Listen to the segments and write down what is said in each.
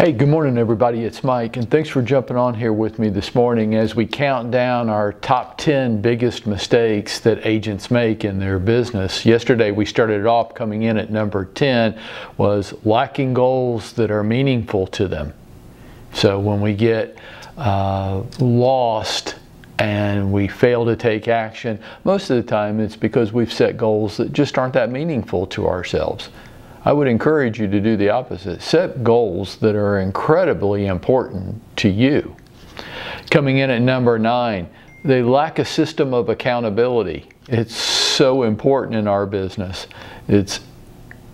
Hey, good morning everybody, it's Mike, and thanks for jumping on here with me this morning as we count down our top 10 biggest mistakes that agents make in their business. Yesterday we started off coming in at number 10 was lacking goals that are meaningful to them. So when we get lost and we fail to take action, most of the time it's because we've set goals that just aren't that meaningful to ourselves. I would encourage you to do the opposite. Set goals that are incredibly important to you. Coming in at number 9, they lack a system of accountability. It's so important in our business. It's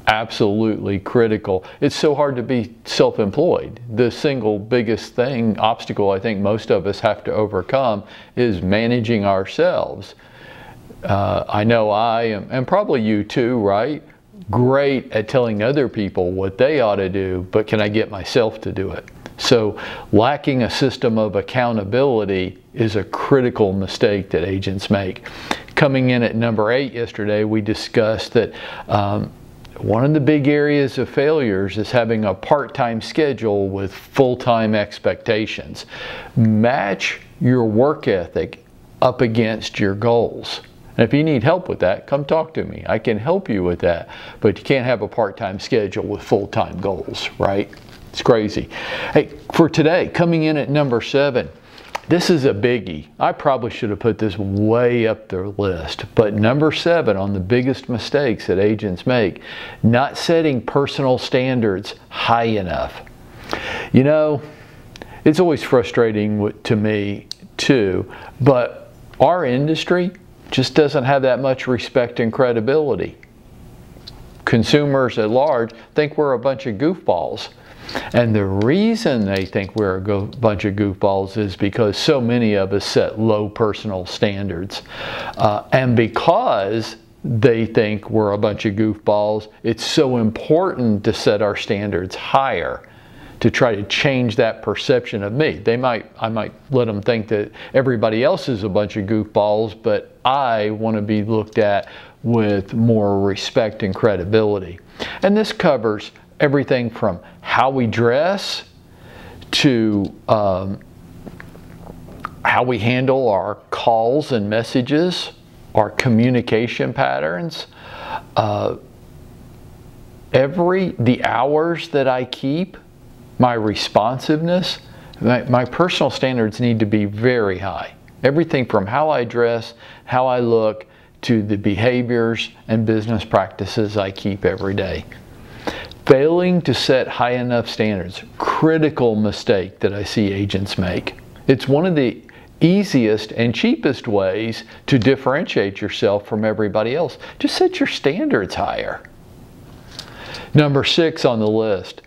absolutely critical. It's so hard to be self-employed. The single biggest obstacle I think most of us have to overcome is managing ourselves. I know I am, and probably you too, right? Great at telling other people what they ought to do, but can I get myself to do it? So lacking a system of accountability is a critical mistake that agents make. Coming in at number 8 yesterday, we discussed that one of the big areas of failures is having a part-time schedule with full-time expectations. Match your work ethic up against your goals. And if you need help with that, come talk to me. I can help you with that. But you can't have a part-time schedule with full-time goals, right? It's crazy. Hey, for today, coming in at number 7, this is a biggie. I probably should have put this way up the list. But number 7 on the biggest mistakes that agents make, not setting personal standards high enough. You know, it's always frustrating to me too, but our industry just doesn't have that much respect and credibility. Consumers at large think we're a bunch of goofballs. And the reason they think we're a bunch of goofballs is because so many of us set low personal standards. And because they think we're a bunch of goofballs, it's so important to set our standards higher, to try to change that perception of me. I might let them think that everybody else is a bunch of goofballs, but I want to be looked at with more respect and credibility. And this covers everything from how we dress to how we handle our calls and messages, our communication patterns, the hours that I keep, my responsiveness, my personal standards need to be very high. Everything from how I dress, how I look, to the behaviors and business practices I keep every day. Failing to set high enough standards, critical mistake that I see agents make. It's one of the easiest and cheapest ways to differentiate yourself from everybody else. Just set your standards higher. Number 6 on the list.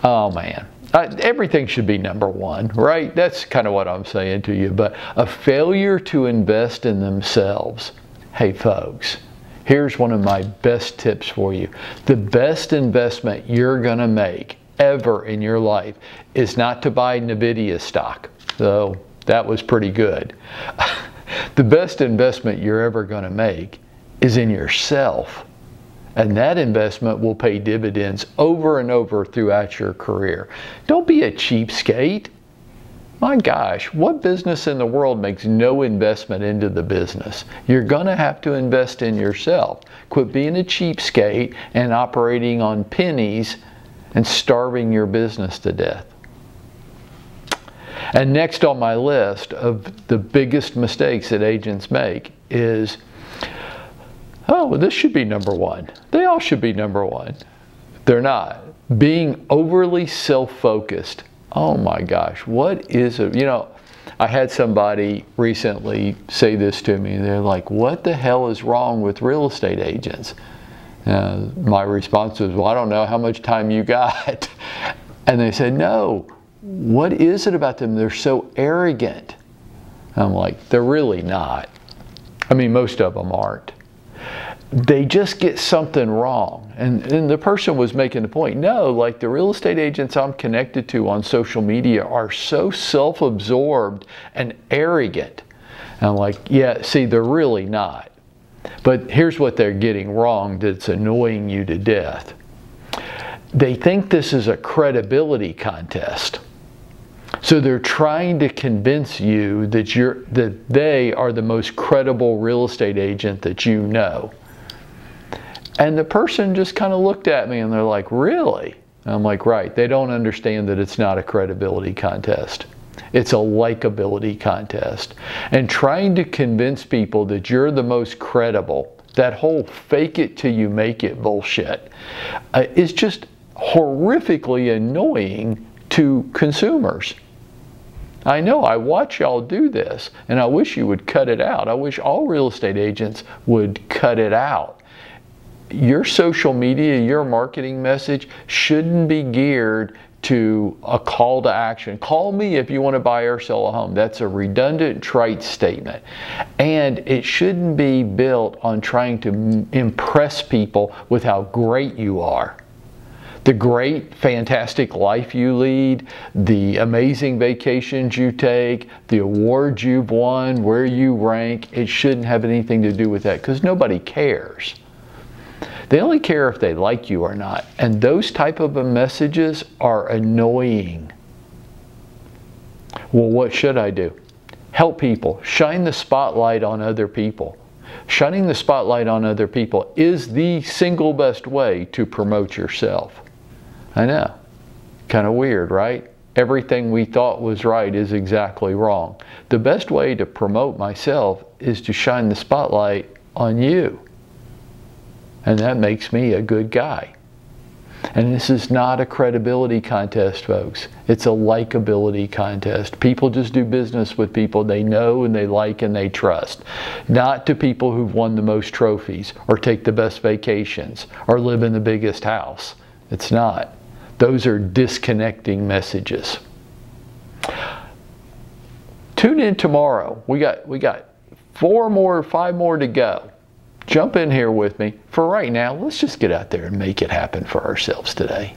Oh man. Everything should be number 1, right? That's kind of what I'm saying to you, but a failure to invest in themselves. Hey folks, here's one of my best tips for you. The best investment you're going to make ever in your life is not to buy NVIDIA stock, though that was pretty good. The best investment you're ever going to make is in yourself. And that investment will pay dividends over and over throughout your career. Don't be a cheapskate. My gosh, what business in the world makes no investment into the business? You're going to have to invest in yourself. Quit being a cheapskate and operating on pennies and starving your business to death. And next on my list of the biggest mistakes that agents make is, oh, this should be number 1. They all should be number 1. They're not. Being overly self-focused. Oh my gosh, what is it? You know, I had somebody recently say this to me. They're like, what the hell is wrong with real estate agents? My response was, well, I don't know how much time you got. And they said, no, what is it about them? They're so arrogant. I'm like, they're really not. I mean, most of them aren't. They just get something wrong. And the person was making the point, no, like the real estate agents I'm connected to on social media are so self-absorbed and arrogant. And I'm like, yeah, see, they're really not. But here's what they're getting wrong that's annoying you to death. they think this is a credibility contest. So they're trying to convince you that they are the most credible real estate agent that you know. And the person just kind of looked at me and they're like, really? And I'm like, right. They don't understand that it's not a credibility contest. It's a likability contest. And trying to convince people that you're the most credible, that whole fake it till you make it bullshit, is just horrifically annoying to consumers. I know, I watch y'all do this, and I wish you would cut it out. I wish all real estate agents would cut it out. Your social media, your marketing message shouldn't be geared to a call to action. Call me if you want to buy or sell a home. That's a redundant, trite statement. And it shouldn't be built on trying to impress people with how great you are. The great, fantastic life you lead, the amazing vacations you take, the awards you've won, where you rank, it shouldn't have anything to do with that because nobody cares. They only care if they like you or not. And those type of messages are annoying. Well, what should I do? Help people. Shine the spotlight on other people. Shining the spotlight on other people is the single best way to promote yourself. I know. Kind of weird, right? Everything we thought was right is exactly wrong. The best way to promote myself is to shine the spotlight on you. And that makes me a good guy. And this is not a credibility contest, folks. It's a likability contest. People just do business with people they know and they like and they trust. Not to people who've won the most trophies or take the best vacations or live in the biggest house. It's not. Those are disconnecting messages. Tune in tomorrow. We got 5 more to go. Jump in here with me. For right now, let's just get out there and make it happen for ourselves today.